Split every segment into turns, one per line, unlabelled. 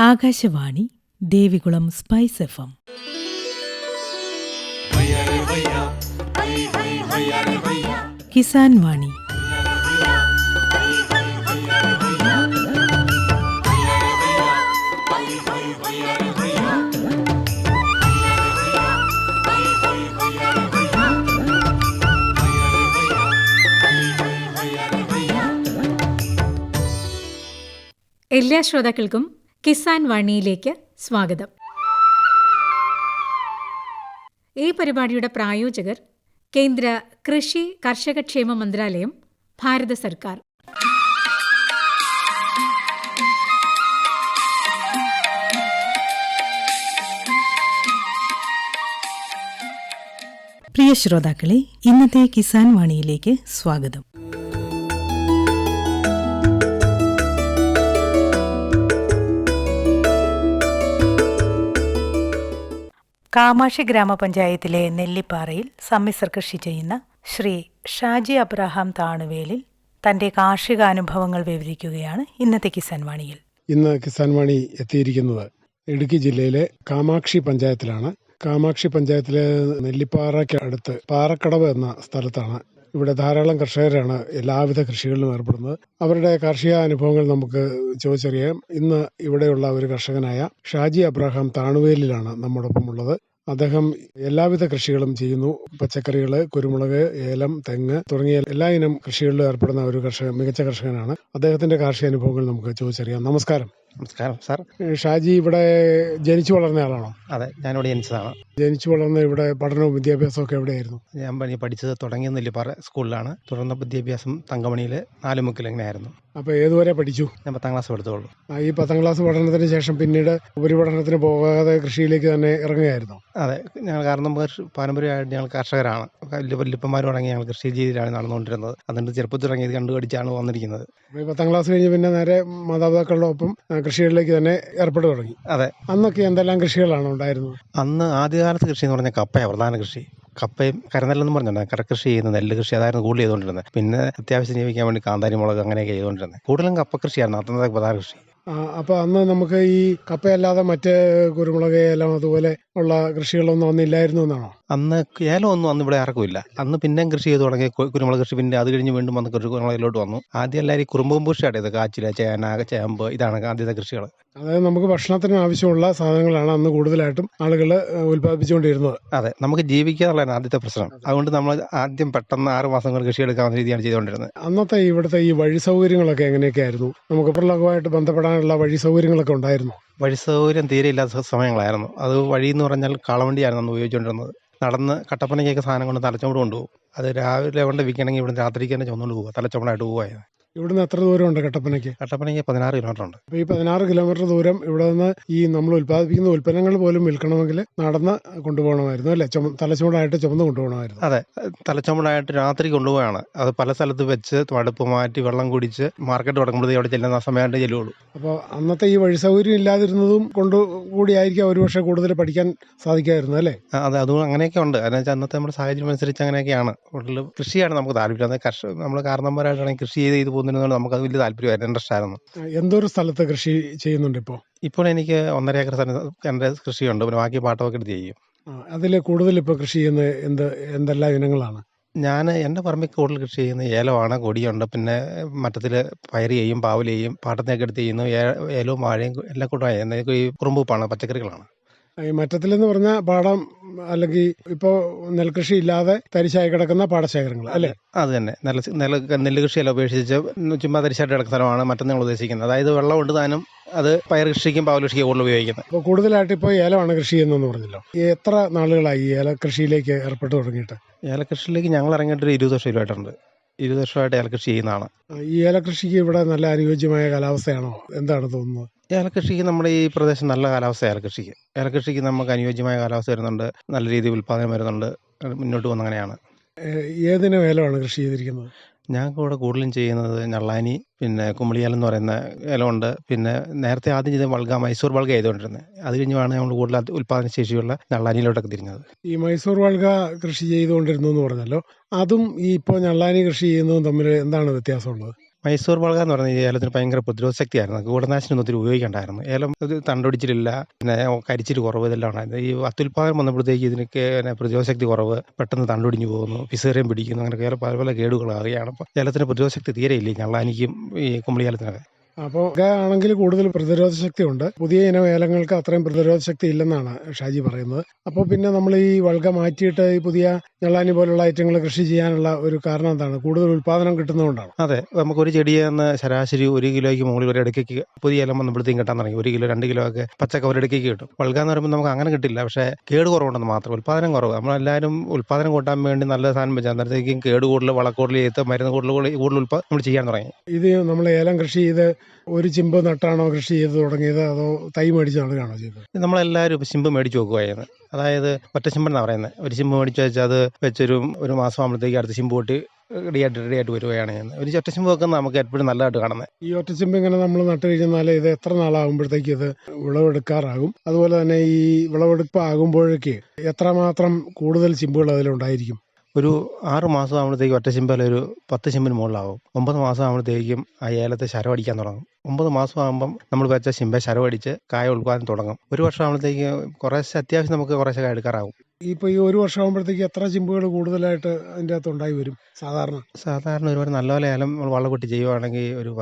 Akashvani Devikulam spice FM. Kisan വാണി.
എല്ലാ ശ്രോതാക്കൾക്കും കിസാൻ വാണിയിലേക്ക് സ്വാഗതം. ഈ പരിപാടിയുടെ പ്രായോജകർ കേന്ദ്ര കൃഷി കർഷകക്ഷേമ മന്ത്രാലയം, ഭാരത സർക്കാർ.
പ്രിയ ശ്രോതാക്കളെ, ഇന്നത്തെ കിസാൻ വാണിയിലേക്ക് സ്വാഗതം. കാമാക്ഷി ഗ്രാമപഞ്ചായത്തിലെ നെല്ലിപ്പാറയിൽ സമ്മിശ്ര കൃഷി ചെയ്യുന്ന ശ്രീ ഷാജി അബ്രഹാം താണുവേലിൽ തന്റെ കാർഷിക അനുഭവങ്ങൾ വിവരിക്കുകയാണ് ഇന്നത്തെ കിസാൻ വാണിയിൽ.
ഇന്ന് കിസാൻ വാണി എത്തിയിരിക്കുന്നത് ഇടുക്കി ജില്ലയിലെ കാമാക്ഷി പഞ്ചായത്തിലാണ്. കാമാക്ഷി പഞ്ചായത്തിലെ നെല്ലിപ്പാറയ്ക്ക് അടുത്ത് പാറക്കടവ് എന്ന സ്ഥലത്താണ്. ഇവിടെ ധാരാളം കർഷകരാണ് എല്ലാവിധ കൃഷികളിലും ഏർപ്പെടുന്നത്. അവരുടെ കാർഷിക അനുഭവങ്ങൾ നമുക്ക് ചോദിച്ചറിയാം. ഇന്ന് ഇവിടെയുള്ള ഒരു കർഷകനായ ഷാജി അബ്രഹാം താണുവേലിലാണ് നമ്മോടൊപ്പം ഉള്ളത്. അദ്ദേഹം എല്ലാവിധ കൃഷികളും ചെയ്യുന്നു. പച്ചക്കറികൾ, കുരുമുളക്, ഏലം, തെങ്ങ് തുടങ്ങിയ എല്ലാ ഇനം കൃഷികളിലും ഏർപ്പെടുന്ന ഒരു മികച്ച കർഷകനാണ്. അദ്ദേഹത്തിന്റെ കാർഷിക അനുഭവങ്ങൾ നമുക്ക് ചോദിച്ചറിയാം. നമസ്കാരം.
നമസ്കാരം സാർ.
ഷാജി ഇവിടെ ജനിച്ചു വളർന്ന ആളാണോ?
അതെ, ഞാനിവിടെ ജനിച്ചതാണ്.
ജനിച്ചു വളർന്ന ഇവിടെ പഠനവും വിദ്യാഭ്യാസവും ഒക്കെ എവിടെയായിരുന്നു?
ഞാൻ പഠിച്ചത് തുടങ്ങിയ നെല്ലിപ്പാറ സ്കൂളിലാണ്. തുടർന്ന വിദ്യാഭ്യാസം തങ്കമണിയിൽ 4 മുക്കിൽ എങ്ങനെയായിരുന്നു.
അപ്പോൾ ഏതുവരെ പഠിച്ചു?
ഞാൻ 10ാം ക്ലാസ് പഠിച്ചുള്ളൂ.
ഈ 10ാം ക്ലാസ് പഠനത്തിന് ശേഷം പിന്നീട് ഉപരിപഠനത്തിന് പോകാതെ കൃഷിയിലേക്ക് തന്നെ ഇറങ്ങുകയായിരുന്നു?
അതെ, ഞങ്ങൾ കാരണം പാരമ്പര്യമായിട്ട് ഞങ്ങൾ കർഷകരാണ്. വല്യപ്പന്മാർ തുടങ്ങി ഞങ്ങൾ കൃഷി രീതിയിലാണ് നടന്നുകൊണ്ടിരുന്നത്. അതുകൊണ്ട് ചെറുപ്പത്തിൽ തുടങ്ങിയത് കണ്ടുപഠിച്ചാണ് വന്നിരിക്കുന്നത്. 10ാം
ക്ലാസ് കഴിഞ്ഞ് പിന്നെ നേരെ മാതാപിതാക്കളുടെ ഒപ്പം കൃഷികളിലേക്ക് തന്നെ ഏർപ്പെട്ടു തുടങ്ങി.
അതെ.
അന്നൊക്കെ എന്തെല്ലാം കൃഷികളാണ് ഉണ്ടായിരുന്നത്?
അന്ന് ആദ്യകാലത്ത് കൃഷി എന്ന് പറഞ്ഞാൽ കപ്പയാണ് പ്രധാന കൃഷി. കപ്പയും കരനെല്ലെന്ന് പറഞ്ഞിട്ടുണ്ട്. കരകൃഷി ചെയ്യുന്ന നെല്ല് കൃഷി അതായിരുന്നു കൂടുതൽ ചെയ്തുകൊണ്ടിരുന്നത്. പിന്നെ അത്യാവശ്യം ജീവിക്കാൻ വേണ്ടി കാന്താരി മുളക് അങ്ങനെയൊക്കെ ചെയ്തുകൊണ്ടിരുന്നത്. കൂടുതലും കപ്പ കൃഷിയായിരുന്നു അന്നത്തെ പ്രധാന കൃഷി.
അപ്പോൾ അന്ന് നമുക്ക് ഈ കപ്പയല്ലാതെ മറ്റ് കുരുമുളക്, ഏലം അതുപോലെ ഉള്ള കൃഷികളൊന്നും അന്നില്ലായിരുന്നു എന്നാണോ?
അന്ന് ഏലമൊന്നും അന്ന് ഇവിടെ ആർക്കും ഇല്ല. അന്ന് പിന്നെയും കൃഷി ചെയ്ത് തുടങ്ങിയ കുരുമുളക് കൃഷി. പിന്നെ അത് കഴിഞ്ഞ് വീണ്ടും വന്ന് കുരുമുളകിലോട്ട് വന്നു. ആദ്യം എല്ലാവരും കുറുമ്പും സ്റ്റാർട്ട് ചെയ്ത് കാച്ചില, ചേന, ചേമ്പ്, ഇതാണ് ആദ്യത്തെ കൃഷികൾ.
അതായത് നമുക്ക് ഭക്ഷണത്തിന് ആവശ്യമുള്ള സാധനങ്ങളാണ് അന്ന് കൂടുതലായിട്ടും ആളുകൾ ഉൽപ്പാദിപ്പിച്ചുകൊണ്ടിരുന്നത്.
അതെ, നമുക്ക് ജീവിക്കുക എന്നുള്ളതാണ് ആദ്യത്തെ പ്രശ്നം. അതുകൊണ്ട് നമ്മൾ ആദ്യം പെട്ടെന്ന് 6 മാസം കൊണ്ട് കൃഷി എടുക്കാവുന്ന രീതിയാണ് ചെയ്തുകൊണ്ടിരുന്നത്.
അന്നത്തെ ഇവിടുത്തെ ഈ വഴി സൗകര്യങ്ങളൊക്കെ എങ്ങനെയൊക്കെയായിരുന്നു? നമുക്ക് പുറലോകമായിട്ട് ബന്ധപ്പെടാനുള്ള വഴി സൗകര്യങ്ങളൊക്കെ ഉണ്ടായിരുന്നു?
വഴി സൗകര്യം തീരെ ഇല്ലാത്ത സമയങ്ങളായിരുന്നു. അത് വഴി എന്ന് പറഞ്ഞാൽ കാളവണ്ടിയായിരുന്നു അന്ന് ഉപയോഗിച്ചുകൊണ്ടിരുന്നത്. നടന്ന് കട്ടപ്പനയ്ക്കൊക്കെ സാധനം കൊണ്ട് തലച്ചോട് കൊണ്ടുപോകും. അത് രാവിലെ കൊണ്ട് വിൽക്കണമെങ്കിൽ ഇവിടെ രാത്രിക്ക് തന്നെ ചുമന്നുകൊണ്ട് പോകുക, തലച്ചോടായിട്ട് പോവുകയായിരുന്നു.
ഇവിടുന്ന് എത്ര ദൂരമുണ്ട് കട്ടപ്പനയ്ക്ക്?
കട്ടപ്പനയ്ക്ക് 16 കിലോമീറ്റർ ഉണ്ട്.
അപ്പോൾ ഈ 16 കിലോമീറ്റർ ദൂരം ഇവിടെ നിന്ന് ഈ നമ്മൾ ഉൽപ്പാദിപ്പിക്കുന്ന ഉൽപ്പന്നങ്ങൾ പോലും വിൽക്കണമെങ്കിൽ നടന്ന് കൊണ്ടുപോകണമായിരുന്നു അല്ലേ? തലച്ചോടായിട്ട് ചുമന്ന് കൊണ്ടുപോകണമായിരുന്നു.
അതെ, തലച്ചോടായിട്ട് രാത്രി കൊണ്ടുപോവാണ്. അത് പല സ്ഥലത്ത് വെച്ച് മടുപ്പ് മാറ്റി വെള്ളം കുടിച്ച് മാർക്കറ്റ് തുടങ്ങുമ്പോഴേ അവിടെ ചെല്ലുന്ന സമയമായിട്ട് ചെല്ലുള്ളൂ.
അപ്പോൾ അന്നത്തെ ഈ വഴി സൗകര്യം ഇല്ലാതിരുന്നതും കൂടിയായിരിക്കും ഒരുപക്ഷെ കൂടുതൽ പഠിക്കാൻ സാധിക്കായിരുന്നു അല്ലേ?
അതെ, അതും അങ്ങനെയൊക്കെ ഉണ്ട്. അതെന്ന് വെച്ചാൽ അന്നത്തെ നമ്മുടെ സാഹചര്യം അനുസരിച്ച് അങ്ങനെയൊക്കെയാണ്. കൂടുതൽ കൃഷിയാണ് നമുക്ക് താല്പര്യം. അത് നമ്മൾ കാരണന്മാരായിട്ടാണെങ്കിൽ കൃഷി ചെയ്ത് പോകുന്നതിനോട് നമുക്ക് അത് വലിയ താല്പര്യമായിരുന്നു, ഇൻട്രസ്റ്റ് ആയിരുന്നു.
എന്തൊരു സ്ഥലത്ത് കൃഷി ചെയ്യുന്നുണ്ട് ഇപ്പോൾ
എനിക്ക് 1.5 ഏക്കർ എൻ്റെ കൃഷിയുണ്ട്. പിന്നെ ബാക്കി പാട്ടമൊക്കെ എടുത്ത് ചെയ്യും.
അതിൽ കൂടുതൽ ഇപ്പോൾ കൃഷി ചെയ്യുന്ന എന്തെല്ലാം ഇനങ്ങളാണ്?
ഞാൻ എൻ്റെ പറമ്പിൽ കൂടുതൽ കൃഷി ചെയ്യുന്ന ഏലമാണ്, കൊടിയുണ്ട്, പിന്നെ മറ്റത്തിൽ പയർ ചെയ്യും, പാവൽ ചെയ്യും, പാട്ടത്തിനൊക്കെ എടുത്ത് ചെയ്യുന്നു. ഏലവും വാഴയും എല്ലാം കൂട്ടായി ഈ കുറുമ്പൂപ്പാണ്, പച്ചക്കറികളാണ്.
ഈ മറ്റത്തിലെന്ന് പറഞ്ഞാൽ പാടം അല്ലെങ്കിൽ ഇപ്പോൾ നെൽകൃഷി ഇല്ലാതെ തരിശായി കിടക്കുന്ന പാടശേഖരങ്ങൾ അല്ലേ?
അത് തന്നെ. നെല്ല് കൃഷിയെല്ലാം ഉപേക്ഷിച്ച് ചുമ്മാ തരിശായിട്ട് കിടക്കുന്ന സ്ഥലമാണ് മറ്റൊന്ന് ഉദ്ദേശിക്കുന്നത്. അതായത് വെള്ളം കൊണ്ട് താനും അത് പയർ കൃഷിക്കും പാവൽ കൃഷിക്കും കൂടുതൽ ഉപയോഗിക്കുന്നത്.
അപ്പോൾ കൂടുതലായിട്ട് ഇപ്പോൾ ഏലമാണ് കൃഷി ചെയ്യുന്നതെന്ന് പറഞ്ഞല്ലോ. എത്ര നാളുകളായി ഏല കൃഷിയിലേക്ക് ഏർപ്പെട്ട് തുടങ്ങിയിട്ട്?
ഏലകൃഷിയിലേക്ക് ഞങ്ങൾ ഇറങ്ങിയിട്ടൊരു 20 വർഷമായിട്ടുണ്ട്. 20 വർഷമായിട്ട് ഏലകൃഷി ചെയ്യുന്നതാണ്.
ഈ ഏലകൃഷിക്ക് ഇവിടെ നല്ല അനുയോജ്യമായ കാലാവസ്ഥയാണോ? എന്താണ് തോന്നുന്നത്?
ഏലകൃഷിക്ക് നമ്മുടെ ഈ പ്രദേശം നല്ല കാലാവസ്ഥ. ഏലകൃഷിക്ക് നമുക്ക് അനുയോജ്യമായ കാലാവസ്ഥ വരുന്നുണ്ട്. നല്ല രീതിയിൽ ഉൽപ്പാദനം വരുന്നുണ്ട്. മുന്നോട്ട് പോകുന്ന അങ്ങനെയാണ്.
ഏതിനും ഏലമാണ് കൃഷി ചെയ്തിരിക്കുന്നത്?
ഞങ്ങൾക്ക് ഇവിടെ കൂടുതലും ചെയ്യുന്നത് ഞള്ളാനി, പിന്നെ കുമിളിയേലം എന്ന് പറയുന്ന ഏലമുണ്ട്. പിന്നെ നേരത്തെ ആദ്യം ചെയ്ത മൈസൂർ ബൾഗ ചെയ്തുകൊണ്ടിരുന്നത്. അത് കഴിഞ്ഞാണ് നമ്മൾ കൂടുതൽ ഉൽപ്പാദന ശേഷിയുള്ള ഞള്ളാനിയിലോട്ടൊക്കെ തിരിഞ്ഞത്.
ഈ മൈസൂർ ബൾഗ കൃഷി ചെയ്തുകൊണ്ടിരുന്നു എന്ന് പറഞ്ഞല്ലോ, അതും ഈ ഇപ്പോൾ ഞള്ളാനി കൃഷി ചെയ്യുന്നതും തമ്മിൽ എന്താണ് വ്യത്യാസമുള്ളത്?
മൈസൂർ മുളക് എന്ന് പറഞ്ഞാൽ ഈ ഏലത്തിന് ഭയങ്കര പ്രതിരോധ ശക്തിയായിരുന്നു. കീടനാശിനി ഒത്തിരി ഉപയോഗിക്കേണ്ടായിരുന്നു. ഏലം ഇത് തണ്ടൊടിച്ചിലില്ല, പിന്നെ കരിച്ചിൽ കുറവ്, ഇതെല്ലാം ഉണ്ടായിരുന്നു. ഈ അത്യുൽപാദനം വന്നപ്പോഴത്തേക്ക് ഇതിനൊക്കെ പ്രതിരോധ ശക്തി കുറവ്, പെട്ടെന്ന് തണ്ടൊടിഞ്ഞു പോകുന്നു, പിസേറിയം പിടിക്കുന്നു, അങ്ങനെയൊക്കെ പല പല കേടുകളാകുകയാണ്. അപ്പോൾ ഏലത്തിന് പ്രതിരോധ ശക്തി തീരെ ഇല്ല, ഞള്ളാനിക്കും ഈ കുമളി ഏലത്തിനൊക്കെ.
അപ്പോൾ ആണെങ്കിൽ കൂടുതൽ പ്രതിരോധ ശക്തി ഉണ്ട്. പുതിയ ഇനം ഏലങ്ങൾക്ക് അത്രയും പ്രതിരോധ ശക്തി ഇല്ലെന്നാണ് ഷാജി പറയുന്നത്. അപ്പോൾ പിന്നെ നമ്മൾ ഈ വൾഗ മാറ്റിയിട്ട് ഈ പുതിയ ഞള്ളാനി പോലുള്ള ഐറ്റങ്ങൾ കൃഷി ചെയ്യാനുള്ള ഒരു കാരണം എന്താണ്? കൂടുതൽ ഉൽപ്പാദനം കിട്ടുന്നതുകൊണ്ടാണ്.
അതെ, നമുക്കൊരു ചെടിയിൽ നിന്ന് ശരാശരി 1 കിലോയ്ക്ക് മുകളിൽ ഒരു ഇടയ്ക്ക് പുതിയ ഏലം വന്നപ്പോഴത്തേക്കും കിട്ടാൻ തുടങ്ങി. 1 കിലോ 2 കിലോ ഒക്കെ പച്ചക്ക ഒരിടയ്ക്ക് കിട്ടും. വൾഗ എന്ന് പറയുമ്പോൾ നമുക്ക് അങ്ങനെ കിട്ടില്ല. പക്ഷേ കേട് കുറവുണ്ടെന്ന് മാത്രം, ഉൽപ്പാദനം കുറവ്. നമ്മളെല്ലാവരും ഉൽപ്പാദനം കൂട്ടാൻ വേണ്ടി നല്ല സാധനം വെച്ചാൽ അന്നേരത്തേക്കും കേട് കൂടുതൽ, വളക്കൂടുതൽ ചെയ്ത് മരുന്ന് കൂടുതൽ നമ്മൾ ചെയ്യാൻ തുടങ്ങി.
ഇത് നമ്മൾ ഏലം കൃഷി ചെയ്ത് ഒരു ചിമ്പ് നട്ടാണോ കൃഷി ചെയ്ത് തുടങ്ങിയത്, അതോ തൈ മേടിച്ച് നടുകയാണോ ചെയ്തത്?
നമ്മളെല്ലാവരും ചിമ്പ് മേടിച്ച് വെക്കുകയായിരുന്നു. അതായത് ഒറ്റ ചിമ്പെന്നാണ് പറയുന്നത്. ഒരു ചിമ്പ് മേടിച്ച് വെച്ചാൽ അത് വെച്ചൊരു മാസം ആകുമ്പോഴത്തേക്ക് അടുത്ത ചിമ്പ് പൊട്ടി റെഡിയായിട്ട് വരികയാണ് ചെയ്യുന്നത്. ഒരു ഒറ്റ ചിമ്പ് വെക്കുന്നത് നമുക്ക് എപ്പോഴും നല്ലതായിട്ട് കാണുന്നത്.
ഈ ഒറ്റ ചിമ്പ് ഇങ്ങനെ നമ്മൾ നട്ട് കഴിഞ്ഞാൽ ഇത് എത്ര നാളാകുമ്പോഴത്തേക്ക് ഇത് വിളവെടുക്കാറാകും? അതുപോലെ തന്നെ ഈ വിളവെടുപ്പ് ആകുമ്പോഴേക്ക് എത്രമാത്രം കൂടുതൽ ചിമ്പുകൾ അതിലുണ്ടായിരിക്കും?
ഒരു 6 മാസം ആകുമ്പോഴത്തേക്കും ഒറ്റ ചിമ്പിൽ ഒരു 10 ചിമ്പിന് മുകളിലാവും. 9 മാസം ആകുമ്പോഴത്തേക്കും ആ ഏലത്തെ ശരവടിക്കാൻ തുടങ്ങും. 9 മാസം ആകുമ്പം നമ്മൾ വെച്ച ചിമ്പെ ശരവടിച്ച് കായ ഉൽപ്പാദനം തുടങ്ങും. 1 വർഷം ആകുമ്പോഴത്തേക്ക് കുറേശ്ശെ അത്യാവശ്യം നമുക്ക് കുറേശ്ശെ കായ എടുക്കാറാകും.
ഇപ്പോൾ ഈ 1 വർഷം ആകുമ്പോഴത്തേക്ക് എത്ര ചിമ്പുകൾ കൂടുതലായിട്ട് അതിൻ്റെ അകത്ത് ഉണ്ടായി വരും സാധാരണ?
ഒരുപാട് നല്ലപോലെ ഏലം വളം വെട്ടി ചെയ്യുവാണെങ്കിൽ ഒരു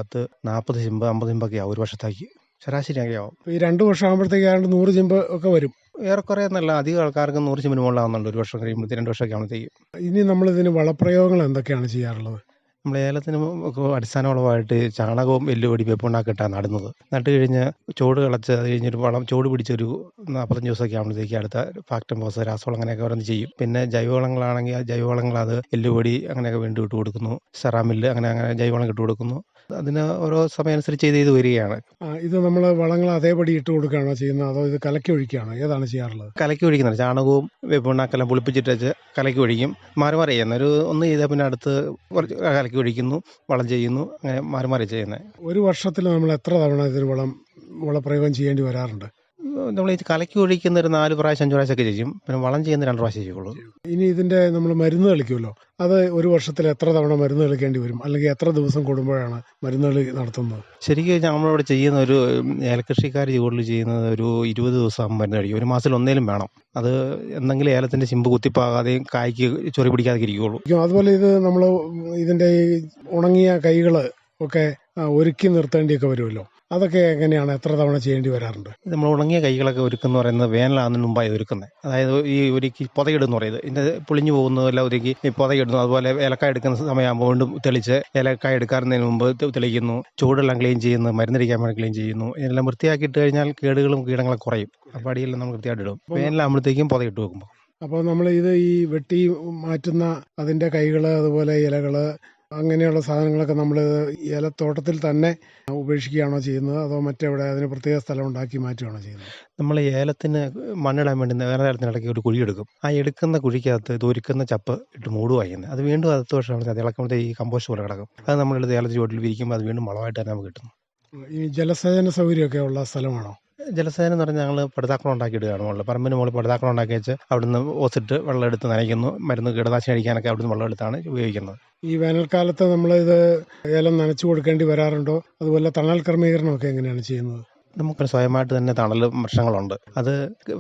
40 ചിമ്പ് 50 ചിമ്പൊക്കെ ആവും ഒരു വർഷത്തേക്ക്, ശരാശരിയൊക്കെ ആവും.
ഈ 2 വർഷം ആകുമ്പോഴത്തേക്ക് ഏതാണ്ട് 100 ചിമ്പ് ഒക്കെ വരും.
ഏറെക്കുറെ നല്ല അധികം ആൾക്കാർക്ക് 100 ചിമ്പിന് മുകളിലാവുന്നുണ്ട് 1 വർഷം കഴിയുമ്പോഴത്തേക്ക്, 2 വർഷമൊക്കെ ആകുമ്പോഴത്തേക്കും.
ഇനി നമ്മളിതിന് വളപ്രയോഗങ്ങൾ എന്തൊക്കെയാണ് ചെയ്യാറുള്ളത്?
നമ്മൾ ഏലത്തിന് അടിസ്ഥാന വളമായിട്ട് ചാണകവും എല്ലുപൊടി വേപ്പുണ്ടാക്കിയിട്ടാണ് നടുന്നത്. നട്ട് കഴിഞ്ഞ് ചോട് കളച്ച് അത് കഴിഞ്ഞൊരു ചോട് പിടിച്ചൊരു 45 ദിവസമൊക്കെ ആകുമ്പോഴത്തേക്ക് അടുത്ത ഫാക്ടംബോസ്, രാസവളം അങ്ങനെയൊക്കെ ഓരോന്ന് ചെയ്യും. പിന്നെ ജൈവവളങ്ങളാണെങ്കിൽ ആ ജൈവവളങ്ങൾ അത് എല്ലുപൊടി അങ്ങനെയൊക്കെ വീണ്ടും ഇട്ട് കൊടുക്കുന്നു. സെറാമില്ല് അങ്ങനെ ജൈവവളം ഇട്ട് കൊടുക്കുന്നു. അതിന് ഓരോ സമയം അനുസരിച്ച് ചെയ്ത് വരികയാണ്.
ഇത് നമ്മൾ വളങ്ങൾ അതേപടി ഇട്ട് കൊടുക്കുകയാണോ ചെയ്യുന്നത്, അതോ ഇത് കലക്കി ഒഴിക്കുകയാണോ? ഏതാണ് ചെയ്യാറുള്ളത്?
കലക്കി ഒഴിക്കുന്നുണ്ട്. ചാണകവും വേപ്പുണ്ണാക്കെല്ലാം പുളിപ്പിച്ചിട്ട് വെച്ച് കലക്കി ഒഴിക്കും. മാറി ചെയ്യുന്നത്. ഒന്ന് ചെയ്താൽ പിന്നെ അടുത്ത് കുറച്ച് കലക്കി ഒഴിക്കുന്നു, വളം ചെയ്യുന്നു, അങ്ങനെ മാറി ചെയ്യുന്നത്.
ഒരു വർഷത്തിൽ നമ്മൾ എത്ര തവണ ഇതിന് വളപ്രയോഗം ചെയ്യേണ്ടി വരാറുണ്ട്?
നമ്മൾ ഈ കലക്കി ഒഴിക്കുന്ന ഒരു 4 പ്രാവശ്യം 5 പ്രാവശ്യമൊക്കെ ചെയ്യും. പിന്നെ വളം ചെയ്യുന്ന 2 പ്രാവശ്യം ചെയ്യുള്ളൂ.
ഇനി ഇതിൻ്റെ നമ്മൾ മരുന്ന് കളിക്കുമല്ലോ, അത് ഒരു വർഷത്തിൽ എത്ര തവണ മരുന്ന് കളിക്കേണ്ടി വരും? അല്ലെങ്കിൽ എത്ര ദിവസം കൂടുമ്പോഴാണ് മരുന്ന് കളി നടത്തുന്നത്?
ശരിക്കും നമ്മളിവിടെ ചെയ്യുന്ന ഒരു ഏലകൃഷിക്കാർ കൂടുതൽ ചെയ്യുന്നത് ഒരു 20 ദിവസം മരുന്ന് കഴിക്കും. ഒരു മാസത്തിൽ ഒന്നേലും വേണം. അത് എന്തെങ്കിലും ഏലത്തിൻ്റെ ചിമ്പ് കുത്തിപ്പാകാതെയും കായ്ക്ക് ചൊറി പിടിക്കാതെ ഇരിക്കുകയുള്ളൂ.
അതുപോലെ ഇത് നമ്മൾ ഇതിൻ്റെ ഈ ഉണങ്ങിയ കൈകൾ ഒക്കെ ഒരുക്കി നിർത്തേണ്ടിയൊക്കെ വരുമല്ലോ, അതൊക്കെ എങ്ങനെയാണ്? എത്ര തവണ ചെയ്യേണ്ടി വരാറുണ്ട്?
നമ്മൾ ഉണങ്ങിയ കൈകളൊക്കെ ഒരുക്കുന്ന പറയുന്നത് വേനലാകുന്നതിന് മുമ്പായി ഒരുക്കുന്നത്. അതായത് ഈ ഒരുക്കി പുതയിടുന്ന പറയുന്നത്, ഇതിൻ്റെ പൊളിഞ്ഞു പോകുന്നതെല്ലാം ഒരുക്കി ഈ പുതയിടുന്നു. അതുപോലെ ഏലക്കായ എടുക്കുന്ന സമയമാകുമ്പോൾ വീണ്ടും തെളിച്ച് ഏലക്കായ എടുക്കാറുന്നതിന് മുമ്പ് തെളിക്കുന്നു. ചൂടെല്ലാം ക്ലീൻ ചെയ്യുന്നു, മരുന്നടിക്കാൻ വേണ്ടി ക്ലീൻ ചെയ്യുന്നു. ഇതെല്ലാം വൃത്തിയാക്കിയിട്ട് കഴിഞ്ഞാൽ കേടുകളും കീടങ്ങളും കുറയും. അപ്പോൾ അടിയെല്ലാം നമ്മൾ വൃത്തിയായിട്ട് ഇടും. വേനലാകുമ്പോഴത്തേക്കും പുതയിട്ട് വെക്കുമ്പോൾ. അപ്പോൾ
നമ്മൾ ഇത് ഈ വെട്ടി മാറ്റുന്ന അതിൻ്റെ കൈകൾ, അതുപോലെ ഇലകൾ, അങ്ങനെയുള്ള സാധനങ്ങളൊക്കെ നമ്മൾ ഏലത്തോട്ടത്തിൽ തന്നെ ഉപേക്ഷിക്കുകയാണോ ചെയ്യുന്നത്, അതോ മറ്റെവിടെ അതിന് പ്രത്യേക സ്ഥലം ഉണ്ടാക്കി മാറ്റുകയാണോ ചെയ്യുന്നത്?
നമ്മൾ ഏലത്തിന് മണ്ണിടാൻ വേണ്ടി വേറെ ഏലത്തിനിടയ്ക്ക് ഒരു കുഴി എടുക്കും. ആ എടുക്കുന്ന കുഴിക്കകത്ത് ഇത് ഒരുക്കുന്ന ചപ്പ് ഇട്ട് മൂടുവായിരുന്നു. അത് വീണ്ടും 10 വർഷമാണ് അത് ഇളക്കുമ്പോഴത്തേക്ക് ഈ കമ്പോസ്റ്റ് പോലെ കിടക്കും. അത് നമ്മളെടുത്ത് ഏലത്തിന് ചുവട്ടിൽ വിരിക്കുമ്പോൾ അത് വീണ്ടും വളമായിട്ട് തന്നെ നമുക്ക് കിട്ടുന്നു.
ഈ ജലസേചന സൗകര്യമൊക്കെ ഉള്ള സ്ഥലമാണോ?
ജലസേചനം എന്ന് പറഞ്ഞാൽ ഞങ്ങൾ പടുതാക്കുളം ഉണ്ടാക്കിയിടുകയാണ്. മുകളിൽ പറമ്പിന് മുകളിൽ പടുതാക്കുളം ഉണ്ടാക്കി വെച്ച് അവിടുന്ന് ഓസിട്ട് വെള്ളം എടുത്ത് നനയ്ക്കുന്നു. മരുന്ന് കീടനാശിനി അടിക്കാനൊക്കെ അവിടുന്ന് വെള്ളം എടുത്താണ് ഉപയോഗിക്കുന്നത്.
ഈ വേനൽക്കാലത്ത് നമ്മളിത് ഏലം നനച്ചു കൊടുക്കേണ്ടി വരാറുണ്ടോ? അതുപോലെ തണൽ ക്രമീകരണമൊക്കെ എങ്ങനെയാണ് ചെയ്യുന്നത്?
നമുക്ക് സ്വയമായിട്ട് തന്നെ തണൽ വൃക്ഷങ്ങളുണ്ട്. അത്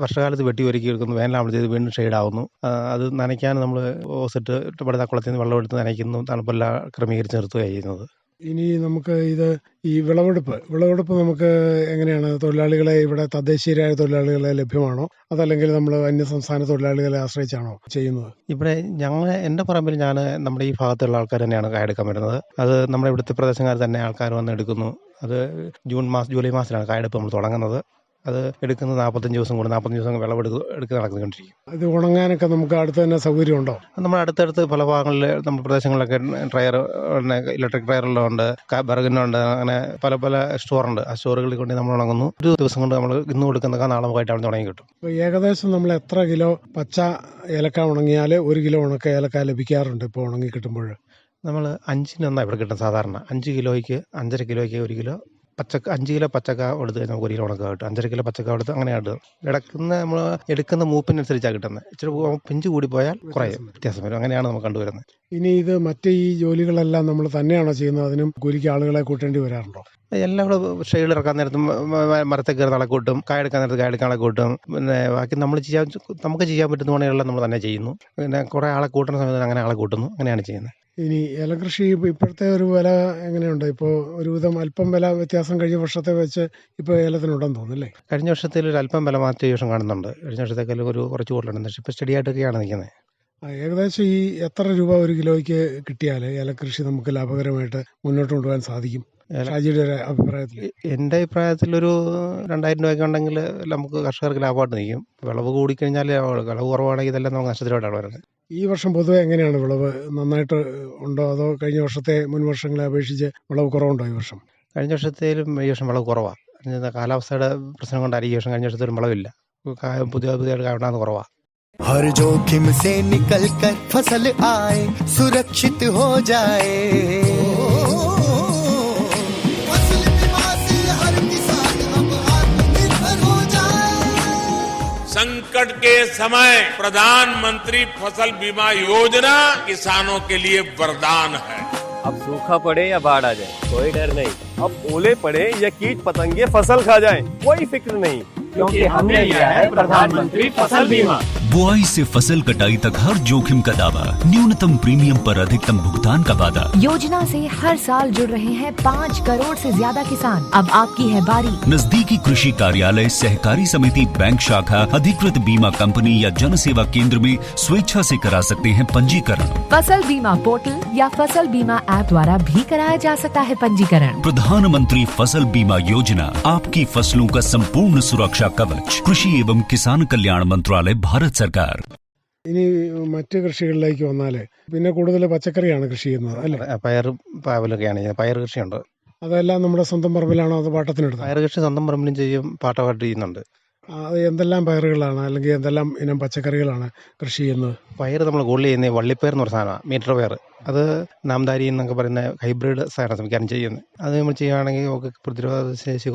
വർഷകാലത്ത് വെട്ടി ഒരുക്കി എടുക്കുന്നു. വേനലാകുമ്പോഴത്തേക്ക് വീണ്ടും ഷെയ്ഡാവുന്നു. അത് നനയ്ക്കാൻ നമ്മൾ ഓസിട്ട് പടുതാക്കുളത്തിൽ നിന്ന് വെള്ളം എടുത്ത് നനയ്ക്കുന്നു. തണുപ്പെല്ലാം ക്രമീകരിച്ച് നിർത്തുകയാണ് ചെയ്യുന്നത്.
ഇനി നമുക്ക് ഈ വിളവെടുപ്പ് നമുക്ക് എങ്ങനെയാണ്? തൊഴിലാളികളെ ഇവിടെ തദ്ദേശീയരായ തൊഴിലാളികളെ ലഭ്യമാണോ, അതല്ലെങ്കിൽ നമ്മൾ അന്യസംസ്ഥാന തൊഴിലാളികളെ ആശ്രയിച്ചാണോ ചെയ്യുന്നത്?
ഇവിടെ എൻ്റെ പറമ്പിൽ നമ്മുടെ ഈ ഭാഗത്തുള്ള ആൾക്കാർ തന്നെയാണ് കായ എടുക്കാൻ വരുന്നത്. അത് നമ്മുടെ ഇവിടുത്തെ പ്രദേശക്കാർ തന്നെ ആൾക്കാർ വന്ന് എടുക്കുന്നു. അത് ജൂലൈ മാസത്തിലാണ് കായെടുപ്പ് നമ്മൾ തുടങ്ങുന്നത്. അത് എടുക്കുന്നത് 45 ദിവസം കൊണ്ട് 45 ദിവസം വിളവെടുത്ത് നടന്നുകൊണ്ടിരിക്കും.
ഇത് ഉണങ്ങാനൊക്കെ നമുക്ക് അടുത്ത് തന്നെ സൗകര്യമുണ്ടോ?
നമ്മൾ അടുത്തടുത്ത് പല ഭാഗങ്ങളിൽ നമ്മുടെ പ്രദേശങ്ങളിലൊക്കെ ഇലക്ട്രിക് ഡ്രയറെല്ലാം ഉണ്ട്, ബർഗിനുണ്ട്, അങ്ങനെ പല പല സ്റ്റോറുണ്ട്. ആ സ്റ്റോറുകളിൽ കൊണ്ട് നമ്മൾ ഉണങ്ങുന്നു. ഒരു ദിവസം കൊണ്ട് നമ്മൾ ഇന്ന് കൊടുക്കുന്നതൊക്കെ നാളെ പോയിട്ട് അവിടെ തുടങ്ങി കിട്ടും.
അപ്പോൾ ഏകദേശം നമ്മൾ എത്ര കിലോ പച്ച ഏലക്ക ഉണങ്ങിയാൽ 1 കിലോ ഉണക്ക ഏലക്ക ലഭിക്കാറുണ്ട് ഇപ്പോൾ ഉണങ്ങി കിട്ടുമ്പോൾ?
നമ്മൾ 5 ഇവിടെ കിട്ടും സാധാരണ. 5 കിലോയ്ക്ക് 5.5 കിലോയ്ക്ക് 1 കിലോ 5 കിലോ പച്ചക്ക എടുത്ത് കഴിഞ്ഞാൽ നമുക്ക് 1 കിലോ ഉണക്ക കിട്ടും. 5.5 കിലോ പച്ചക്ക എടുത്ത് അങ്ങനെയാണ് നമ്മൾ എടുക്കുന്ന മൂപ്പിനനുസരിച്ചാണ് കിട്ടുന്നത്. ഇച്ചിരി പിഞ്ച് കൂടി പോയാൽ കുറയും, വ്യത്യാസം വരും. അങ്ങനെയാണ് നമുക്ക് കണ്ടുവരുന്നത്.
ഇനി ഇത് മറ്റ് ഈ ജോലികളെല്ലാം നമ്മൾ തന്നെയാണോ ചെയ്യുന്നത്? അതിനും കൂലിക്ക് ആളുകളെ കൂട്ടേണ്ടി വരാറുണ്ടോ?
എല്ലാം കൂടെ ഷെയ്ഡ് ഇറക്കാൻ നേരത്തും മരത്തിൽ കയറി നടക്കൂട്ടും, കായെടുക്കാൻ നേരത്ത് കായെടുക്കാൻ കൂട്ടും. പിന്നെ ബാക്കി നമുക്ക് ചെയ്യാൻ പറ്റുന്ന പണികളെല്ലാം നമ്മൾ തന്നെ ചെയ്യുന്നു. പിന്നെ കുറേ ആളെ കൂട്ടുന്ന സമയത്ത് അങ്ങനെ ആളെ കൂട്ടുന്നു, അങ്ങനെയാണ് ചെയ്യുന്നത്.
ഇനി ഏലകൃഷി ഇപ്പോഴത്തെ ഒരു വില എങ്ങനെയുണ്ട്? ഇപ്പോൾ ഒരുവിധം അല്പം വില വ്യത്യാസം കഴിഞ്ഞ വർഷത്തെ വെച്ച് ഇപ്പോൾ ഏലത്തിനുണ്ടെന്ന് തോന്നുന്നല്ലേ?
കഴിഞ്ഞ വർഷത്തിൽ ഒരു അല്പം വില മാറ്റം ഈ വർഷം കാണുന്നുണ്ട്. കഴിഞ്ഞ വർഷത്തേക്കാൾ ഒരു കുറച്ച് കൂടുതലുണ്ട്. പക്ഷേ ഇപ്പോൾ സ്റ്റഡി ആയിട്ടൊക്കെയാണ് നിൽക്കുന്നത്.
ഏകദേശം ഈ എത്ര രൂപ ഒരു കിലോയ്ക്ക് കിട്ടിയാൽ ഏലകൃഷി നമുക്ക് ലാഭകരമായിട്ട് മുന്നോട്ട് കൊണ്ടുപോകാൻ സാധിക്കും ഷാജിയുടെ ഒരു അഭിപ്രായത്തിൽ?
എൻ്റെ അഭിപ്രായത്തിലൊരു 2000 രൂപയൊക്കെ ഉണ്ടെങ്കിൽ നമുക്ക് കർഷകർക്ക് ലാഭമായിട്ട് നിൽക്കും. വിളവ് കൂടിക്കഴിഞ്ഞാൽ, വിളവ് കുറവാണെങ്കിൽ ഇതെല്ലാം നമുക്ക് നഷ്ടത്തിലോട്ടാണ് വരുന്നത്.
ഈ വർഷം പൊതുവെ എങ്ങനെയാണ് വിളവ്? നന്നായിട്ട് ഉണ്ടോ അതോ കഴിഞ്ഞ വർഷത്തെ മുൻ വർഷങ്ങളെ അപേക്ഷിച്ച് വിളവ് കുറവുണ്ടോ ഈ വർഷം?
കഴിഞ്ഞ വർഷത്തേലും ഈ വർഷം വിളവ് കുറവാണ്. കാലാവസ്ഥയുടെ പ്രശ്നം കൊണ്ടായിരിക്കും ഈ വർഷം കഴിഞ്ഞ വർഷത്തേലും വിളവില്ല. പുതിയ കായ ഉണ്ടാകുന്നത് കുറവാണ്.
हर जोखिम से निकल कर फसल आए, सुरक्षित हो जाए। फसल बीमा से हर किसान अब आत्मनिर्भर हो जाए।
संकट के समय प्रधानमंत्री फसल बीमा योजना किसानों के लिए वरदान है।
अब सूखा पड़े या बाढ़ आ जाए, कोई डर नहीं। अब ओले पड़े या कीट पतंगे फसल खा जाए, कोई फिक्र नहीं, क्योंकि हमने लिया है प्रधानमंत्री फसल बीमा।
बुआई से फसल कटाई तक हर जोखिम का दावा, न्यूनतम प्रीमियम पर अधिकतम भुगतान का वादा।
योजना से हर साल जुड़ रहे हैं 5 करोड़ से ज्यादा किसान। अब आपकी है बारी।
नजदीकी कृषि कार्यालय, सहकारी समिति, बैंक शाखा, अधिकृत बीमा कंपनी या जन सेवा केंद्र में स्वेच्छा से करा सकते हैं पंजीकरण।
फसल बीमा पोर्टल या फसल बीमा ऐप द्वारा भी कराया जा सकता है पंजीकरण।
प्रधानमंत्री फसल बीमा योजना, आपकी फसलों का संपूर्ण सुरक्षा कवच। कृषि एवं किसान कल्याण मंत्रालय, भारत सरकार।
ഇനി മറ്റ് കൃഷികളിലേക്ക് വന്നാൽ പിന്നെ കൂടുതൽ പച്ചക്കറിയാണ് കൃഷി ചെയ്യുന്നത് അല്ലേ?
പയറും പാവലൊക്കെയാണ് ചെയ്യുന്നത്. പയർ കൃഷിയുണ്ട്.
അതെല്ലാം നമ്മുടെ സ്വന്തം പറമ്പിലാണോ അതോ പാട്ടത്തിനെടുത്ത്?
പയർ കൃഷി സ്വന്തം പറമ്പിലും ചെയ്യും, പാട്ടമായിട്ട് ചെയ്യുന്നുണ്ട്.
അത് എന്തെല്ലാം പയറുകളാണ് അല്ലെങ്കിൽ എന്തെല്ലാം ഇനം പച്ചക്കറികളാണ് കൃഷി ചെയ്യുന്നത്?
പയർ നമ്മൾ കൂടുതൽ ചെയ്യുന്നത് വള്ളിപ്പയർ എന്ന് പറഞ്ഞ സാധനമാണ്, മീറ്റർ പയർ. അത് നാംദാരി എന്നൊക്കെ പറയുന്ന ഹൈബ്രിഡ് സാധനം ശ്രമിക്കാനും ചെയ്യുന്നത്. അത് നമ്മൾ ചെയ്യുകയാണെങ്കിൽ നമുക്ക് പ്രതിരോധ ശേഷി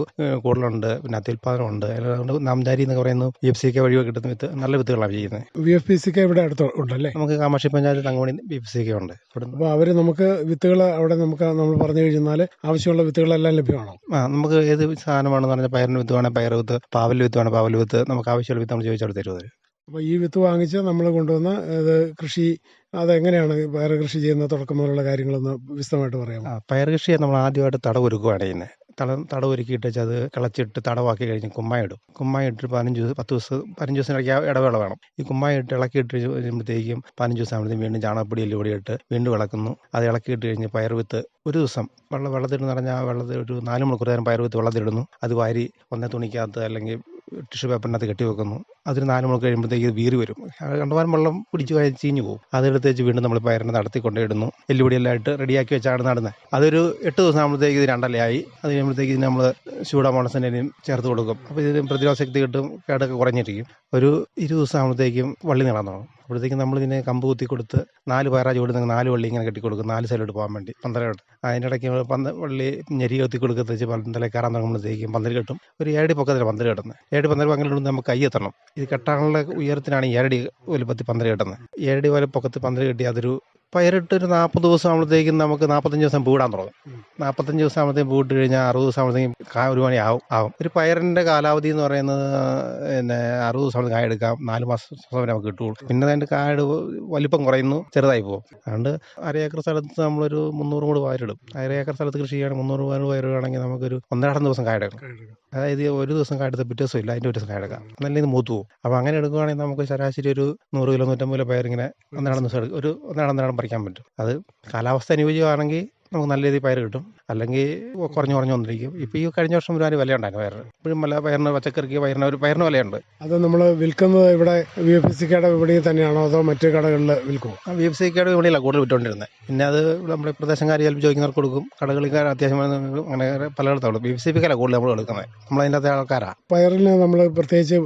കൂടുതലുണ്ട്, പിന്നെ അത്യുൽപാദനമുണ്ട്. അതുകൊണ്ട് നാംദാരി എന്ന് പറയുന്നത് VFCK വഴി കിട്ടുന്ന വിത്ത്, നല്ല വിത്തുകളാണ് ചെയ്യുന്നത്.
VFPCK ഇവിടെ അടുത്ത് ഉണ്ടല്ലേ?
നമുക്ക് കാമാക്ഷി പഞ്ചായത്ത് തങ്കമണി VFCK ഉണ്ട്.
അപ്പോൾ അവർ നമുക്ക് വിത്തുകൾ അവിടെ നമ്മൾ പറഞ്ഞു കഴിഞ്ഞാൽ ആവശ്യമുള്ള വിത്തുകളെല്ലാം ലഭ്യമാണോ?
നമുക്ക് ഏത് സാധനമാണെന്ന് പറഞ്ഞാൽ പയറിന് വിത്ത് വേണേൽ പയർ വിത്ത്, പാവൽ വിത്ത് വേണേൽ പാവൽ വിത്ത്, നമുക്ക് ആവശ്യമുള്ള വിത്ത് നമ്മൾ ചോദിച്ചാൽ തരുന്നത്.
അപ്പോൾ ഈ വിത്ത് വാങ്ങിച്ച് നമ്മൾ കൊണ്ടുവന്ന് ഇത് കൃഷി അതെങ്ങനെയാണ് പയർ കൃഷി ചെയ്യുന്ന തുടക്കം മുതലുള്ള കാര്യങ്ങളൊന്ന് വിശദമായിട്ട് പറയാം.
പയർ കൃഷിയെ നമ്മൾ ആദ്യമായിട്ട് തടവൊരുക്കുകയാണ് ചെയ്യുന്നത്. തടവൊരുക്കിയിട്ട് അത് കിളച്ചിട്ട് തടവാക്കി കഴിഞ്ഞ് കുമ്മായിടും. കുമ്മായിട്ട് 10 ദിവസത്തിനിടയ്ക്ക് ഇടവേള വേണം. ഈ കുമ്മായിട്ട് ഇളക്കിയിട്ട് കഴിയുമ്പോഴത്തേക്കും 15 ദിവസം ആകുമ്പോഴത്തേക്കും വീണ്ടും ചാണകപ്പൊടി എല്ലാം കൂടിയിട്ട് വീണ്ടും ഇളക്കുന്നു. അത് ഇളക്കിയിട്ട് കഴിഞ്ഞ് പയർ വിത്ത് ഒരു ദിവസം വെള്ളത്തിലിടുന്ന് പറഞ്ഞാൽ വെള്ളത്തിൽ ഒരു 4 മണിക്കൂർ നേരം പയർ വിത്ത് വെള്ളത്തിലിടുന്നു. അത് വാരി ഒന്നേ തുണിക്കകത്ത് അല്ലെങ്കിൽ ടിഷ്യൂ പേപ്പറിനകത്ത് കെട്ടി വെക്കുന്നു. അതൊരു 4 മണിക്കൂർ കഴിയുമ്പോഴത്തേക്ക് ഇത് വീറി വരും. കണ്ടുപോകാൻ വെള്ളം പിടിച്ച് ചീഞ്ഞു പോകും. അതെടുത്ത് വെച്ച് വീണ്ടും നമ്മൾ പയറിനെ നടത്തി കൊണ്ടിടുന്നു. എല്ലുപൊടിയെല്ലാം ഇട്ട് റെഡിയാക്കി വെച്ചാണ് നടുന്നത്. അതൊരു 8 ദിവസം ആകുമ്പോഴത്തേക്ക് ഇത് രണ്ടലയായി. അത് കഴിയുമ്പോഴത്തേക്ക് ഇത് നമ്മൾ സ്യൂഡോമോണസിനെയും ചേർത്ത് കൊടുക്കും. അപ്പോൾ ഇതിന് പ്രതിരോധ ശക്തി കിട്ടും, കേടൊക്കെ കുറഞ്ഞിരിക്കും. ഒരു 20 ദിവസം ആകുമ്പോഴത്തേക്കും വള്ളി നടാൻ തുടങ്ങും. അപ്പോഴത്തേക്കും നമ്മളിതിനെ കമ്പ് കുത്തി കൊടുത്ത് 4 പയറാ ചൂട് 4 വള്ളി ഇങ്ങനെ കെട്ടിക്കൊടുക്കും, 4 സൈഡിലോട്ട് പോകാൻ വേണ്ടി പന്തലോട്ട്. അതിൻ്റെ ഇടയ്ക്ക് വള്ളി ഞെരി കത്തി കൊടുക്കത്ത് വെച്ച് പന്തലേക്ക് കയറാൻ തുടങ്ങുമ്പോഴത്തേക്കും പന്തൽ കെട്ടും. ഒരു 7 പൊക്കത്തിലാണ് പന്തൽ കെട്ടുന്നത്. 7 പന്തൽ പങ്കെടുത്ത് നമുക്ക് കൈ എത്തണം. ഇത് കെട്ടാനുള്ള ഉയരത്തിനാണ് 7 വലുപ്പത്തിൽ പന്തൽ കെട്ടുന്നത്. 7 വരെ പൊക്കത്തിൽ പന്തൽ കെട്ടി അതൊരു പയറിട്ടൊരു 40 ദിവസം ആകുമ്പോഴത്തേക്കും നമുക്ക് 45 ദിവസം പൂടാൻ തുടങ്ങും. 45 ദിവസം ആകുമ്പോഴത്തേക്കും പൂട്ട് കഴിഞ്ഞാൽ 60 ദിവസം ആകുമ്പോഴത്തേക്കും ഒരു മണി ആവും. ഒരു പയറിൻ്റെ കാലാവധി എന്ന് പറയുന്നത് പിന്നെ 60 ദിവസം കായ എടുക്കാം, 4 മാസം വരെ നമുക്ക് കിട്ടുള്ളൂ. പിന്നെ അതിൻ്റെ കായുടെ വലിപ്പം കുറയുന്നു, ചെറുതായി പോകും. അതുകൊണ്ട് 1/2 ഏക്കർ സ്ഥലത്ത് നമ്മളൊരു 300 കൂടി പയറിടും. 1/2 ഏക്കർ സ്ഥലത്ത് കൃഷി ചെയ്യുകയാണെങ്കിൽ 300 പയറുകയാണെങ്കിൽ നമുക്കൊരു 1.5 ദിവസം കായ എടുക്കാം. അതായത് ഒരു ദിവസം കായ എടുത്ത് പിറ്റേ ദിവസം ഇല്ല, അതിൻ്റെ ഒരു ദിവസം കായ എടുക്കാം. നല്ല ഇത് മൂത്ത് പോകും. അപ്പോൾ അങ്ങനെ എടുക്കുകയാണെങ്കിൽ നമുക്ക് ശരാശരി ഒരു 100 കിലോ 150 കിലോ പയറിങ്ങനെ 1.5 ദിവസം എടുക്കും. ഒരു 1.5 പറിക്കാൻ പറ്റും. അത് കാലാവസ്ഥ അനുയോജ്യമാണെങ്കിൽ നമുക്ക് നല്ല രീതിയിൽ പയർ കിട്ടും, അല്ലെങ്കിൽ കുറഞ്ഞു വന്നിരിക്കും. ഇപ്പോൾ ഈ കഴിഞ്ഞ വർഷം ഒരു വില ഉണ്ടായിരുന്നു പയറിന്. ഇപ്പോഴും പയറിന് പച്ചക്കറിക്ക് പയറിന് വിലയുണ്ട്.
അത് നമ്മൾ വിൽക്കുന്നത് ഇവിടെ VFCKയുടെ വിപണിയിൽ തന്നെയാണോ അതോ മറ്റു കടകളിൽ വിൽക്കുമോ?
VFCKയുടെ വിപണിയിലാണ് കൂടുതൽ വിട്ടുകൊണ്ടിരുന്നത്. പിന്നെ അത് നമ്മുടെ പ്രദേശംകാർ ചിലപ്പോൾ ചോദിക്കുന്നവർക്ക് കൊടുക്കും. കടകളിൽ അത്യാവശ്യം അങ്ങനെ പലയിടത്തുള്ളൂ. VFCKയല്ല കൂടുതൽ നമ്മൾ എടുക്കുന്നത്. നമ്മളതിൻ്റെ ആൾക്കാരാണ്.
പയറിന് നമ്മൾ പ്രത്യേകിച്ച്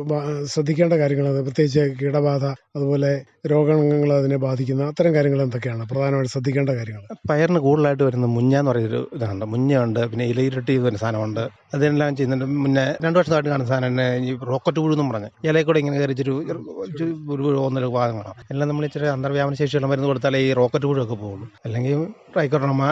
ശ്രദ്ധിക്കേണ്ട കാര്യങ്ങൾ, പ്രത്യേകിച്ച് കീടബാധ, അതുപോലെ രോഗാണുങ്ങൾ അതിനെ ബാധിക്കുന്ന അത്തരം കാര്യങ്ങൾ എന്തൊക്കെയാണ് പ്രധാനമായിട്ട് ശ്രദ്ധിക്കേണ്ട കാര്യങ്ങൾ?
പയറിന് കൂടുതലായിട്ട് വരുന്ന മുഞ്ഞ എന്ന് പറയുന്നൊരു ഇതുണ്ട്. മുഞ്ഞയുണ്ട്, പിന്നെ ഇലയിരുട്ടി എന്നൊരു സാധനമുണ്ട്. അതെല്ലാം ചെയ്യുന്നുണ്ട്. മുന്നേ 2 വർഷമായിട്ട് കാണുന്ന സാധനം തന്നെ ഈ റോക്കറ്റ് പുഴു എന്നും പറഞ്ഞ് ഇലയിൽ കൂടെ ഇങ്ങനെ കയറിച്ചൊരു ഒന്നര ഭാഗം കാണാം. എല്ലാം നമ്മൾ ഇച്ചിരി അന്തർവ്യാപന ശേഷിയുള്ള മരുന്ന് കൊടുത്താലേ ഈ റോക്കറ്റ് പുഴുവൊക്കെ പോകുള്ളൂ. അല്ലെങ്കിൽ ട്രൈക്കോഡർമ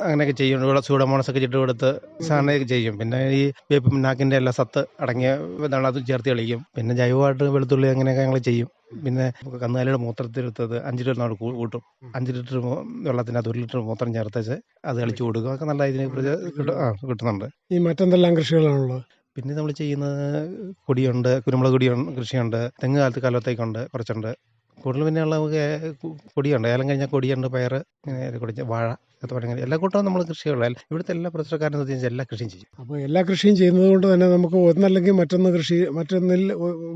അങ്ങനെയൊക്കെ ചെയ്യും. ഇവിടെ സ്യൂഡോമോണസൊക്കെ ചിട്ട് കൊടുത്ത് സാധനമൊക്കെ ചെയ്യും. പിന്നെ ഈ വേപ്പ് പിണ്ണാക്കിൻ്റെ എല്ലാ സത്ത് അടങ്ങിയ ഇതാണ്, അത് ചേർത്ത് കളിക്കും. പിന്നെ ജൈവമായിട്ട് വെളുത്തുള്ളി അങ്ങനെയൊക്കെ ഞങ്ങൾ ചെയ്യും. പിന്നെ കന്നുകാലിയുടെ മൂത്രത്തിലെടുത്തത് 5 ലിറ്റർ നമ്മൾ കൂട്ടും. 5 ലിറ്റർ വെള്ളത്തിനകത്ത് 1 ലിറ്റർ മൂത്രം ചേർത്തേച്ച് അത് കളിച്ചു കൊടുക്കും. അതൊക്കെ നല്ല ഇതിനെ കിട്ടുന്നുണ്ട്.
ഈ മറ്റെന്തെല്ലാം കൃഷികളാണുള്ളത്?
പിന്നെ നമ്മൾ ചെയ്യുന്നത് കൊടിയുണ്ട്, കുരുമുളക് കൃഷിയുണ്ട്, തെങ്ങ് കാലത്ത് കാലത്തേക്കുണ്ട്, കുറച്ചുണ്ട്. കൂടുതൽ പിന്നെ ഉള്ള നമുക്ക് കൊടിയുണ്ട്, ഏലം കഴിഞ്ഞാൽ കൊടിയുണ്ട്, പയർ, ഇങ്ങനെ കൊടി, വാഴ, തുടങ്ങി എല്ലാ കൂട്ടവും നമ്മൾ കൃഷികളല്ല. ഇവിടുത്തെ എല്ലാ പ്രദേശക്കാരെന്ന് വെച്ചാൽ എല്ലാ കൃഷിയും ചെയ്യും.
അപ്പോൾ എല്ലാ കൃഷിയും ചെയ്യുന്നത് കൊണ്ട് തന്നെ നമുക്ക് ഒന്നല്ലെങ്കിൽ മറ്റൊന്നിൽ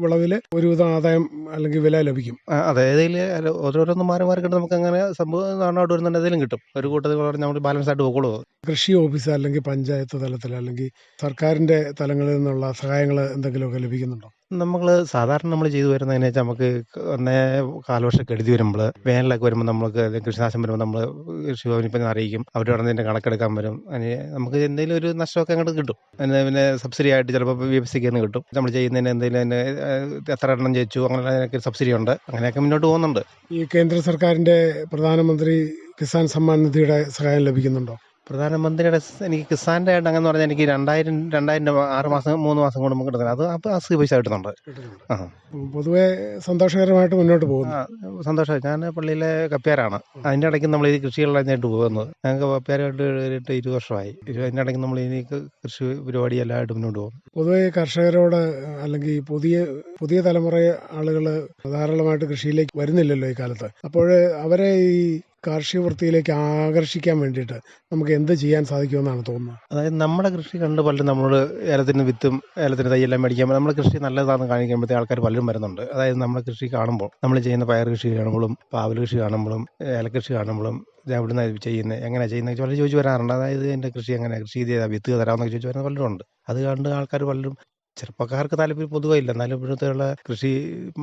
വിളവിൽ ഒരുവിധം ആദായം അല്ലെങ്കിൽ വില ലഭിക്കും.
അതെ, ഏതെങ്കിലും ഓരോരോന്നും മാറി കിട്ടും. നമുക്ക് അങ്ങനെ സംഭവം നാടോട്ട് വരുന്നുണ്ട്, ഏതെങ്കിലും കിട്ടും. ഒരു കൂട്ടത്തിൽ നമ്മൾ ബാലൻസ് ആയിട്ട് പോകുള്ളൂ.
കൃഷി ഓഫീസ് അല്ലെങ്കിൽ പഞ്ചായത്ത് തലത്തിൽ അല്ലെങ്കിൽ സർക്കാരിൻ്റെ തലങ്ങളിൽ നിന്നുള്ള സഹായങ്ങൾ എന്തെങ്കിലുമൊക്കെ ലഭിക്കുന്നുണ്ടോ?
നമ്മൾ സാധാരണ നമ്മൾ ചെയ്തു വരുന്നതെന്ന് വെച്ചാൽ നമുക്ക് ഒന്നേ കാലവർഷം കെടുതി വരുമ്പോൾ, വേനലൊക്കെ വരുമ്പോൾ നമുക്ക് കൃഷിനാശം വരുമ്പോൾ നമ്മൾ കൃഷി ഭവനിൽ അറിയിക്കും. അവർ ഉടനെ കണക്കെടുക്കാൻ വരും. നമുക്ക് എന്തെങ്കിലും ഒരു നഷ്ടമൊക്കെ അങ്ങോട്ട് കിട്ടും. പിന്നെ സബ്സിഡി ആയിട്ട് ചിലപ്പോൾ VFCക്ക് നിന്ന് കിട്ടും. നമ്മൾ ചെയ്യുന്നതിന് എന്തെങ്കിലും എത്ര എണ്ണം ജയിച്ചു അങ്ങനെ സബ്സിഡി ഉണ്ട്. അങ്ങനെയൊക്കെ മുന്നോട്ട് പോകുന്നുണ്ട്.
ഈ കേന്ദ്ര സർക്കാരിൻ്റെ പ്രധാനമന്ത്രി കിസാൻ സമ്മാൻ നിധിയുടെ സഹായം ലഭിക്കുന്നുണ്ടോ?
പ്രധാനമന്ത്രിയുടെ എനിക്ക് കിസാൻ്റെ ആയിട്ട് അങ്ങനെ പറഞ്ഞാൽ എനിക്ക് 2000 3 മാസം കൊണ്ട് നമുക്ക് കിട്ടുന്നത്. അത് അസുഖ പൈസ കിട്ടുന്നുണ്ട്.
പൊതുവെ സന്തോഷകരമായിട്ട് മുന്നോട്ട് പോകുന്നു.
സന്തോഷമായി. ഞാൻ പള്ളിയിലെ കപ്പ്യാരാണ്. അതിൻ്റെ ഇടയ്ക്ക് നമ്മൾ ഈ കൃഷികളെല്ലാം ആയിട്ട് പോകുന്നത്. ഞങ്ങൾക്ക് കപ്പ്യാരായിട്ട് 20 വർഷമായി. അതിൻ്റെ ഇടയ്ക്ക് നമ്മൾ ഇനി കൃഷി പരിപാടി എല്ലാമായിട്ട് മുന്നോട്ട് പോകും.
പൊതുവെ കർഷകരോട് അല്ലെങ്കിൽ പുതിയ തലമുറ ആളുകൾ ധാരാളമായിട്ട് കൃഷിയിലേക്ക് വരുന്നില്ലല്ലോ ഈ കാലത്ത്. അപ്പോൾ അവരെ ഈ കാർഷിക വൃത്തിയിലേക്ക് ആകർഷിക്കാൻ വേണ്ടിയിട്ട് നമുക്ക് എന്ത് ചെയ്യാൻ സാധിക്കുമെന്നാണ് തോന്നുന്നത്?
അതായത് നമ്മുടെ കൃഷി കണ്ട് പലരും നമ്മളോട് ഏലത്തിന് വിത്തും ഏലത്തിന് തൈയെല്ലാം മേടിക്കാൻ നമ്മുടെ കൃഷി നല്ലതാണെന്ന് കാണിക്കുമ്പോഴത്തെ ആൾക്കാർ പലരും വരുന്നുണ്ട്. അതായത് നമ്മുടെ കൃഷി കാണുമ്പോൾ, നമ്മൾ ചെയ്യുന്ന പയർ കൃഷി കാണുമ്പോഴും പാവൽ കൃഷി കാണുമ്പോഴും ഏലക്കൃഷി കാണുമ്പോഴും ഞാൻ എവിടുന്ന് ചെയ്യുന്നത്, എങ്ങനെയാണ് ചെയ്യുന്നത് പലരും ചോദിച്ചു വരാറുണ്ട്. അതായത് എൻ്റെ കൃഷി എങ്ങനെ കൃഷി ചെയ്താൽ വിത്ത് തരാമെന്നൊക്കെ ചോദിച്ചു വരുന്ന പലരും ഉണ്ട്. അത് കണ്ട് ആൾക്കാർ പലരും, ചെറുപ്പക്കാർക്ക് താല്പര്യം പൊതുവെ ഇല്ല, എന്നാലും ഇവിടുത്തെയുള്ള കൃഷി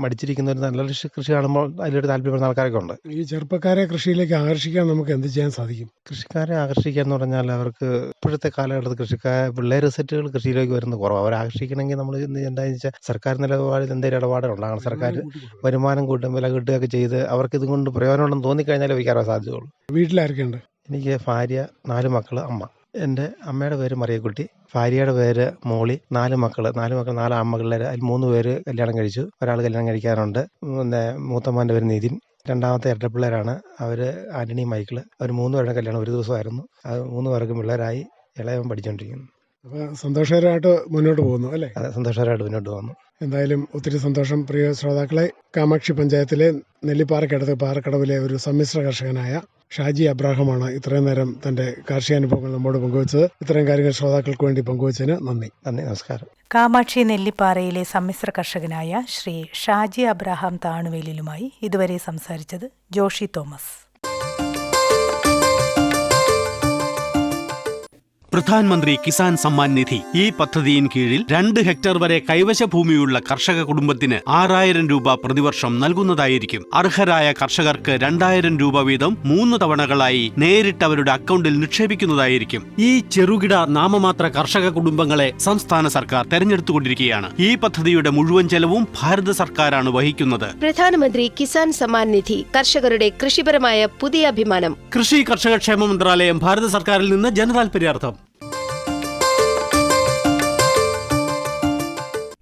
മടിച്ചിരിക്കുന്ന ഒരു നല്ല കൃഷി കാണുമ്പോൾ അതിലൊരു താല്പര്യപ്പെടുന്ന ആൾക്കാരൊക്കെ ഉണ്ട്.
ഈ ചെറുപ്പക്കാരെ കൃഷിയിലേക്ക് ആകർഷിക്കാൻ നമുക്ക് എന്ത് ചെയ്യാൻ സാധിക്കും?
കൃഷിക്കാരെ ആകർഷിക്കുക എന്ന് പറഞ്ഞാൽ അവർക്ക് ഇപ്പോഴത്തെ കാലഘട്ടത്തിൽ പിള്ളേർ സെറ്റുകൾ കൃഷിയിലേക്ക് വരുന്നത് കുറവ്. അവരെ ആകർഷിക്കണമെങ്കിൽ നമ്മൾ എന്താണെന്ന് വെച്ചാൽ സർക്കാർ നിലപാടിൽ എന്തെങ്കിലും ഇടപാടുണ്ടാകണം. സർക്കാർ വരുമാനം കൂട്ടും വില കിട്ടുകയൊക്കെ ചെയ്ത് അവർക്ക് ഇതുകൊണ്ട് പ്രയോജനമുണ്ടെന്ന് തോന്നിക്കഴിഞ്ഞാൽ വിൽക്കാറേ സാധ്യതയുള്ളൂ.
വീട്ടിലാരൊക്കെയുണ്ട്?
എനിക്ക് ഭാര്യ, 4 മക്കൾ, അമ്മ. എൻ്റെ അമ്മയുടെ പേര് മറിയക്കുട്ടി, ഭാര്യയുടെ പേര് മോളി, 4 മക്കൾ, 4 ആൺമക്കളിൽ 3 പേര് കല്യാണം കഴിച്ചു. ഒരാൾ കല്യാണം കഴിക്കാറുണ്ട്. പിന്നെ മൂത്തമ്മൻ്റെ പേര് നിതിൻ. രണ്ടാമത്തെ ഇരട്ടപ്പിള്ളേരാണ് അവർ, ആന്റണി, മൈക്കിൾ. അവർ 3 പേരുടെ കല്യാണം ഒരു ദിവസമായിരുന്നു. അത് 3 പേർക്കും പിള്ളേരായി. ഇളയവൻ പഠിച്ചുകൊണ്ടിരിക്കുന്നു.
അപ്പോൾ സന്തോഷകരമായിട്ട് മുന്നോട്ട് പോകുന്നു അല്ലേ?
അതെ, സന്തോഷകരമായിട്ട് മുന്നോട്ട് പോകുന്നു.
എന്തായാലും ഒത്തിരി സന്തോഷം. പ്രിയ ശ്രോതാക്കളെ, കാമാക്ഷി പഞ്ചായത്തിലെ നെല്ലിപ്പാറയ്ക്കടുത്ത് പാറക്കടവിലെ ഒരു സമ്മിശ്ര കർഷകനായ ഷാജി അബ്രാഹമാണ് ഇത്രയും നേരം തന്റെ കാർഷികാനുഭവങ്ങൾ നമ്മോട് പങ്കുവച്ചത്. ഇത്തരം കാര്യങ്ങൾ ശ്രോതാക്കൾക്ക് വേണ്ടി പങ്കുവച്ചതിന് നന്ദി.
നമസ്കാരം.
കാമാക്ഷി നെല്ലിപ്പാറയിലെ സമ്മിശ്ര കർഷകനായ ശ്രീ ഷാജി അബ്രാഹാം താണുവേലിലുമായി ഇതുവരെ സംസാരിച്ചത് ജോഷി തോമസ്.
പ്രധാനമന്ത്രി കിസാൻ സമ്മാൻ നിധി ഈ പദ്ധതിയിൻ കീഴിൽ 2 ഹെക്ടർ വരെ കൈവശ ഭൂമിയുള്ള കർഷക കുടുംബത്തിന് 6000 രൂപ പ്രതിവർഷം നൽകുന്നതായിരിക്കും. അർഹരായ കർഷകർക്ക് 2000 രൂപ വീതം 3 തവണകളായി നേരിട്ട് അവരുടെ അക്കൗണ്ടിൽ നിക്ഷേപിക്കുന്നതായിരിക്കും. ഈ ചെറുകിട നാമമാത്ര കർഷക കുടുംബങ്ങളെ സംസ്ഥാന സർക്കാർ തെരഞ്ഞെടുത്തുകൊണ്ടിരിക്കുകയാണ്. ഈ പദ്ധതിയുടെ മുഴുവൻ ചെലവും ഭാരത സർക്കാരാണ് വഹിക്കുന്നത്.
പ്രധാനമന്ത്രി കിസാൻ സമ്മാൻ നിധി കർഷകരുടെ കൃഷിപരമായ പുതിയ അഭിമാനം.
കൃഷി കർഷക ക്ഷേമ മന്ത്രാലയം, ഭാരത സർക്കാരിൽ നിന്ന് ജനതാൽപര്യാർത്ഥം.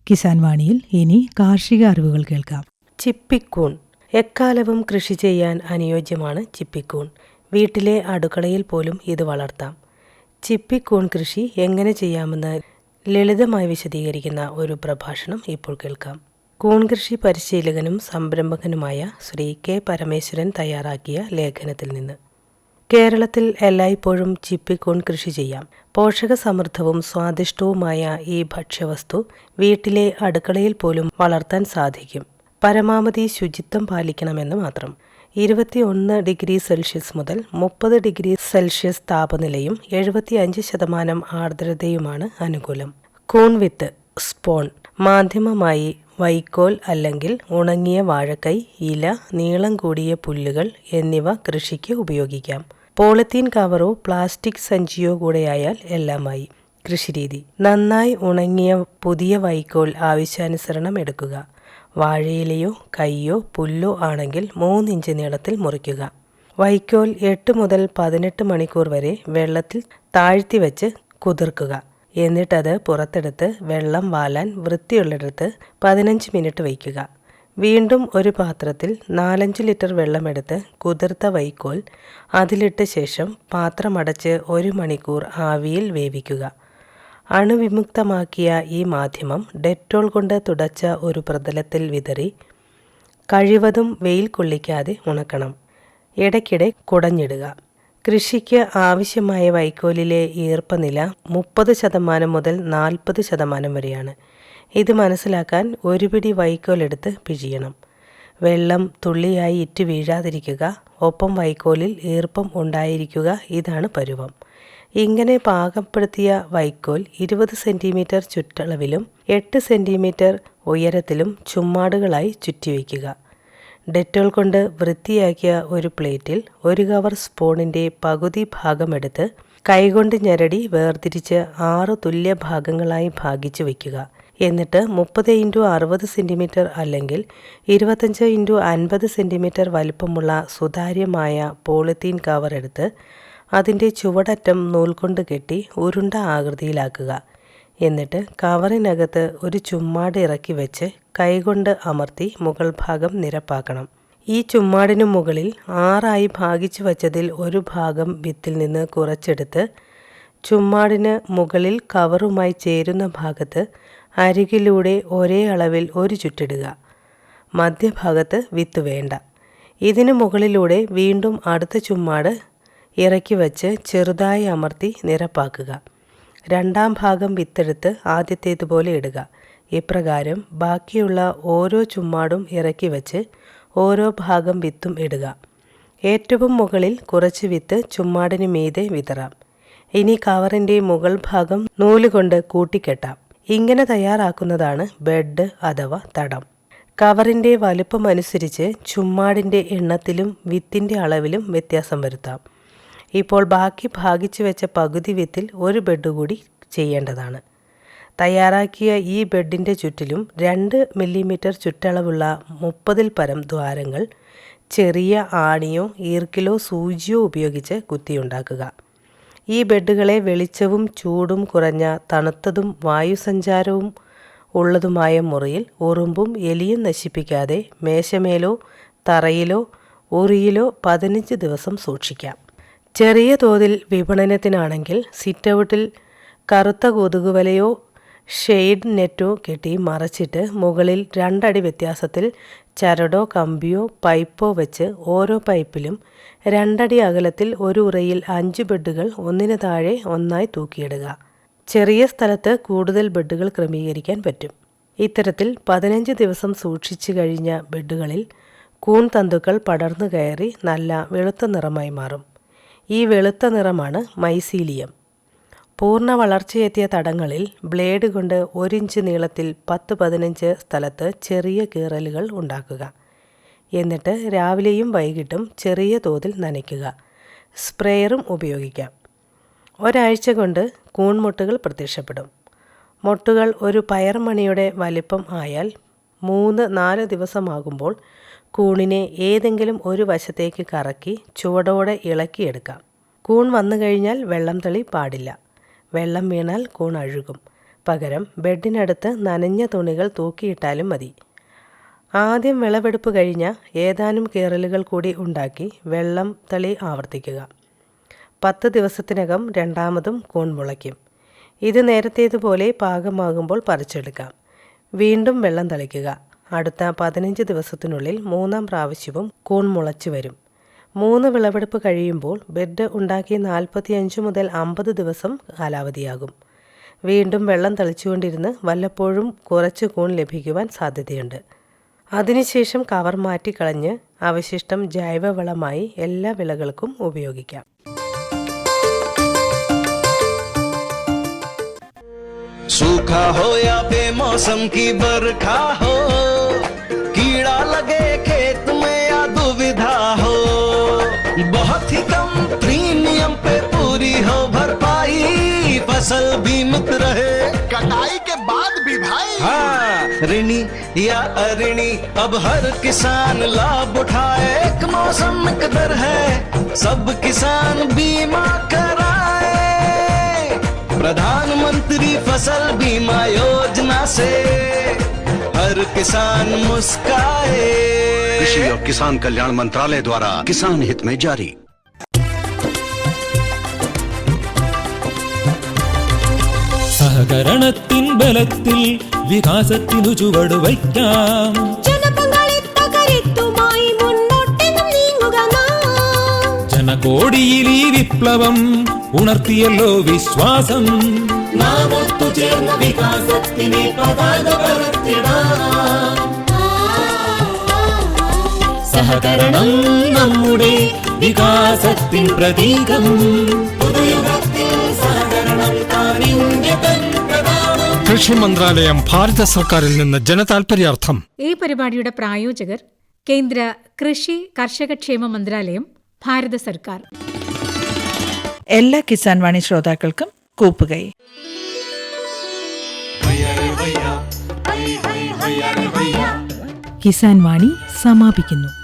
കിസാൻ വാണിയിൽ ഇനി കാർഷിക അറിവുകൾ കേൾക്കാം.
ചിപ്പിക്കൂൺ. എക്കാലവും കൃഷി ചെയ്യാൻ അനുയോജ്യമാണ് ചിപ്പിക്കൂൺ. വീട്ടിലെ അടുക്കളയിൽ പോലും ഇത് വളർത്താം. ചിപ്പിക്കൂൺ കൃഷി എങ്ങനെ ചെയ്യാമെന്ന് ലളിതമായി വിശദീകരിക്കുന്ന ഒരു പ്രഭാഷണം ഇപ്പോൾ കേൾക്കാം. കൂൺ കൃഷി പരിശീലകനും സംരംഭകനുമായ ശ്രീ കെ പരമേശ്വരൻ തയ്യാറാക്കിയ ലേഖനത്തിൽ നിന്ന്. കേരളത്തിൽ എല്ലായ്പ്പോഴും ചിപ്പിക്കൂൺ കൃഷി ചെയ്യാം. പോഷകസമൃദ്ധവും സ്വാദിഷ്ടവുമായ ഈ ഭക്ഷ്യവസ്തു വീട്ടിലെ അടുക്കളയിൽ പോലും വളർത്താൻ സാധിക്കും. പരമാവധി ശുചിത്വം പാലിക്കണമെന്ന് മാത്രം. 21 ഡിഗ്രി സെൽഷ്യസ് മുതൽ 30 ഡിഗ്രി സെൽഷ്യസ് താപനിലയും 75% ആർദ്രതയുമാണ് അനുകൂലം. കൂൺ വിത്ത്, സ്പോൺ, മാധ്യമമായി വൈക്കോൽ അല്ലെങ്കിൽ ഉണങ്ങിയ വാഴക്കൈ, ഇല, നീളം കൂടിയ പുല്ലുകൾ എന്നിവ കൃഷിക്ക് ഉപയോഗിക്കാം. പോളിത്തീൻ കവറോ പ്ലാസ്റ്റിക് സഞ്ചിയോ കൂടെയായാൽ എല്ലാമായി. കൃഷിരീതി: നന്നായി ഉണങ്ങിയ പുതിയ വൈക്കോൽ ആവശ്യാനുസരണം എടുക്കുക. വാഴയിലയോ കയ്യോ പുല്ലോ ആണെങ്കിൽ 3 ഇഞ്ച് നീളത്തിൽ മുറിക്കുക. വൈക്കോൽ 8 മുതൽ 18 മണിക്കൂർ വരെ വെള്ളത്തിൽ താഴ്ത്തി വെച്ച് കുതിർക്കുക. എന്നിട്ടത് പുറത്തെടുത്ത് വെള്ളം വാലാൻ വൃത്തിയുള്ളിടത്ത് 15 മിനിറ്റ് വയ്ക്കുക. വീണ്ടും ഒരു പാത്രത്തിൽ 4-5 ലിറ്റർ വെള്ളമെടുത്ത് കുതിർത്ത വൈക്കോൽ അതിലിട്ട ശേഷം പാത്രമടച്ച് 1 മണിക്കൂർ ആവിയിൽ വേവിക്കുക. അണുവിമുക്തമാക്കിയ ഈ മാധ്യമം ഡെറ്റോൾ കൊണ്ട് തുടച്ച ഒരു പ്രതലത്തിൽ വിതറി കഴിവതും വെയിൽ കൊള്ളിക്കാതെ ഉണക്കണം. ഇടയ്ക്കിടെ കുടഞ്ഞിടുക. കൃഷിക്ക് ആവശ്യമായ വൈക്കോലിലെ ഈർപ്പനില 30% മുതൽ 40% വരെയാണ്. ഇത് മനസ്സിലാക്കാൻ ഒരു പിടി വൈക്കോലെടുത്ത് പിഴിയണം. വെള്ളം തുള്ളിയായി ഇറ്റ് വീഴാതിരിക്കുക. ഒപ്പം വൈക്കോലിൽ ഈർപ്പം ഉണ്ടായിരിക്കുക. ഇതാണ് പരുവം. ഇങ്ങനെ പാകപ്പെടുത്തിയ വൈക്കോൽ 20 സെൻറ്റിമീറ്റർ ചുറ്റളവിലും 8 സെൻറ്റിമീറ്റർ ഉയരത്തിലും ചുമ്മാടുകളായി ചുറ്റിവയ്ക്കുക. ഡെറ്റോൾ കൊണ്ട് വൃത്തിയാക്കിയ ഒരു പ്ലേറ്റിൽ 1 കവർ സ്പൂണിൻ്റെ പകുതി ഭാഗമെടുത്ത് കൈകൊണ്ട് ഞെരടി വേർതിരിച്ച് 6 തുല്യ ഭാഗങ്ങളായി ഭാഗിച്ചു വയ്ക്കുക. എന്നിട്ട് 30x60 സെൻറ്റിമീറ്റർ അല്ലെങ്കിൽ 25x50 സെൻറ്റിമീറ്റർ വലിപ്പമുള്ള സുതാര്യമായ പോളിത്തീൻ കവർ എടുത്ത് അതിൻ്റെ ചുവടറ്റം നൂൽകൊണ്ട് കെട്ടി ഉരുണ്ട ആകൃതിയിലാക്കുക. എന്നിട്ട് കവറിനകത്ത് ഒരു ചുമ്മാട് ഇറക്കി വെച്ച് കൈകൊണ്ട് അമർത്തി മുകൾ ഭാഗം നിരപ്പാക്കണം. ഈ ചുമ്മാടിനു മുകളിൽ 6 ഭാഗിച്ചു വച്ചതിൽ ഒരു ഭാഗം വിത്തിൽ നിന്ന് കുറച്ചെടുത്ത് ചുമ്മാടിന് മുകളിൽ കവറുമായി ചേരുന്ന ഭാഗത്ത് അരികിലൂടെ ഒരേ അളവിൽ ഒരു ചുറ്റിടുക. മധ്യഭാഗത്ത് വിത്ത് വേണ്ട. ഇതിനു മുകളിലൂടെ വീണ്ടും അടുത്ത ചുമ്മാട് ഇറക്കി വച്ച് ചെറുതായി അമർത്തി നിരപ്പാക്കുക. 2ാം ഭാഗം വിത്തെടുത്ത് ആദ്യത്തേതുപോലെ ഇടുക. ഇപ്രകാരം ബാക്കിയുള്ള ഓരോ ചുമ്മാടും ഇറക്കി വച്ച് ഓരോ ഭാഗം വിത്തും ഇടുക. ഏറ്റവും മുകളിൽ കുറച്ച് വിത്ത് ചുമ്മാടിന് മീതെ വിതറാം. ഇനി കവറിൻ്റെ മുകൾ ഭാഗം നൂലുകൊണ്ട് കൂട്ടിക്കെട്ടാം. ഇങ്ങനെ തയ്യാറാക്കുന്നതാണ് ബെഡ് അഥവാ തടം. കവറിൻ്റെ വലുപ്പമനുസരിച്ച് ചുമ്മാടിൻ്റെ എണ്ണത്തിലും വിത്തിൻ്റെ അളവിലും വ്യത്യാസം വരുത്താം. ഇപ്പോൾ ബാക്കി ഭാഗിച്ചു വെച്ച പകുതി വിത്തിൽ ഒരു ബെഡ് കൂടി ചെയ്യേണ്ടതാണ്. തയ്യാറാക്കിയ ഈ ബെഡിൻ്റെ ചുറ്റിലും 2 മില്ലിമീറ്റർ ചുറ്റളവുള്ള 30-ൽ പരം ദ്വാരങ്ങൾ ചെറിയ ആണിയോ ഈർക്കിലോ സൂചിയോ ഉപയോഗിച്ച് കുത്തിയുണ്ടാക്കുക. ഈ ബെഡുകളെ വെളിച്ചവും ചൂടും കുറഞ്ഞ തണുത്തതും വായുസഞ്ചാരവും ഉള്ളതുമായ മുറിയിൽ ഉറുമ്പും എലിയും നശിപ്പിക്കാതെ മേശമേലോ തറയിലോ ഉറിയിലോ 15 ദിവസം സൂക്ഷിക്കാം. ചെറിയ തോതിൽ വിപണനത്തിനാണെങ്കിൽ സിറ്റൗട്ടിൽ കറുത്ത കൊതുകുവലയോ ഷെയ്ഡ് നെറ്റോ കെട്ടി മറച്ചിട്ട് മുകളിൽ 2 അടി വ്യത്യാസത്തിൽ ചരടോ കമ്പിയോ പൈപ്പോ വെച്ച് ഓരോ പൈപ്പിലും 2 അടി അകലത്തിൽ ഒരു ഉറയിൽ 5 ബെഡുകൾ ഒന്നിന് താഴെ ഒന്നായി തൂക്കിയിടുക. ചെറിയ സ്ഥലത്ത് കൂടുതൽ ബെഡുകൾ ക്രമീകരിക്കാൻ പറ്റും. ഇത്തരത്തിൽ 15 ദിവസം സൂക്ഷിച്ചു കഴിഞ്ഞ ബെഡുകളിൽ കൂൺ തന്തുക്കൾ പടർന്നു കയറി നല്ല വെളുത്ത നിറമായി മാറും. ഈ വെളുത്ത നിറമാണ് മൈസീലിയം. പൂർണ്ണ വളർച്ചയെത്തിയ തടങ്ങളിൽ ബ്ലേഡ് കൊണ്ട് 1 ഇഞ്ച് നീളത്തിൽ 10-15 സ്ഥലത്ത് ചെറിയ കീറലുകൾ ഉണ്ടാക്കുക. എന്നിട്ട് രാവിലെയും വൈകിട്ടും ചെറിയ തോതിൽ നനയ്ക്കുക. സ്പ്രേയറും ഉപയോഗിക്കാം. ഒരാഴ്ച കൊണ്ട് കൂൺമൊട്ടുകൾ പ്രത്യക്ഷപ്പെടും. മൊട്ടുകൾ ഒരു പയർമണിയുടെ വലിപ്പം ആയാൽ 3-4 ദിവസമാകുമ്പോൾ കൂണിനെ ഏതെങ്കിലും ഒരു വശത്തേക്ക് കറക്കി ചുവടോടെ ഇളക്കിയെടുക്കാം. കൂൺ വന്നു കഴിഞ്ഞാൽ വെള്ളം തളി പാടില്ല. വെള്ളം വീണാൽ കൂൺ അഴുകും. പകരം ബെഡിനടുത്ത് നനഞ്ഞ തുണികൾ തൂക്കിയിട്ടാലും മതി. ആദ്യം വിളവെടുപ്പ് കഴിഞ്ഞ ഏതാനും കീറലുകൾ കൂടി ഉണ്ടാക്കി വെള്ളം തളി ആവർത്തിക്കുക. 10 ദിവസത്തിനകം രണ്ടാമതും കൂൺ മുളയ്ക്കും. ഇത് നേരത്തേതുപോലെ പാകമാകുമ്പോൾ പറിച്ചെടുക്കാം. വീണ്ടും വെള്ളം തളിക്കുക. അടുത്ത 15 ദിവസത്തിനുള്ളിൽ 3ാം പ്രാവശ്യവും കൂൺ മുളച്ചു വരും. 3 വിളവെടുപ്പ് കഴിയുമ്പോൾ ബെഡ് ഉണ്ടാക്കി 45 മുതൽ 50 ദിവസം കാലാവധിയാകും. വീണ്ടും വെള്ളം തളിച്ചുകൊണ്ടിരുന്ന് വല്ലപ്പോഴും കുറച്ച് കൂൺ ലഭിക്കുവാൻ സാധ്യതയുണ്ട്. അതിനുശേഷം കവർ മാറ്റിക്കളഞ്ഞ് അവശിഷ്ടം ജൈവവളമായി എല്ലാ വിളകൾക്കും ഉപയോഗിക്കാം.
सूखा हो या बेमौसम की बरखा हो, कीड़ा लगे खेत में या दुविधा हो, बहुत ही कम प्रीमियम पे पूरी हो भरपाई, फसल बीमित रहे कटाई के बाद भी भाई। हाँ, ऋणी या अऋणी अब हर किसान लाभ उठाए, एक मौसम एक दर है, सब किसान बीमा कराए, प्रधानमंत्री फसल बीमा योजना से हर किसान मुस्काए।
कृषि और किसान कल्याण मंत्रालय द्वारा किसान हित में जारी।
സഹകരണത്തിൻ ബലത്തിൽ വികാസത്തിനു ചുവടുവയ്ക്കാം.
ജനപങ്കാളിത്തകരുത്തുമായി മുന്നോട്ടെന്നും നീങ്ങുക നാം.
ജനകോടിയിൽ ഈ വിപ്ലവം ഉണർത്തിയല്ലോ വിശ്വാസം. നാം ഒത്തുചേർന്ന വികാസത്തിന് പതാക പറത്തിടാം. സഹകരണം നമ്മുടെ വികാസത്തിൻ പ്രതീകം. പുതുയുഗത്തിൽ സഹകരണം താനിന്റെ തൻപ്രതാപം.
കൃഷി മന്ത്രാലയം, ഭാരത സർക്കാരിൽ നിന്ന് ജനതാൽപര്യാർത്ഥം.
ഈ പരിപാടിയുടെ പ്രായോജകർ കേന്ദ്ര കൃഷി കർഷകക്ഷേമ മന്ത്രാലയം, ഭാരത സർക്കാർ.
എല്ലാ കിസാൻ വാണി ശ്രോതാക്കൾക്കും കൂപ്പുകൈ. കിസാൻ വാണി സമാപിക്കുന്നു.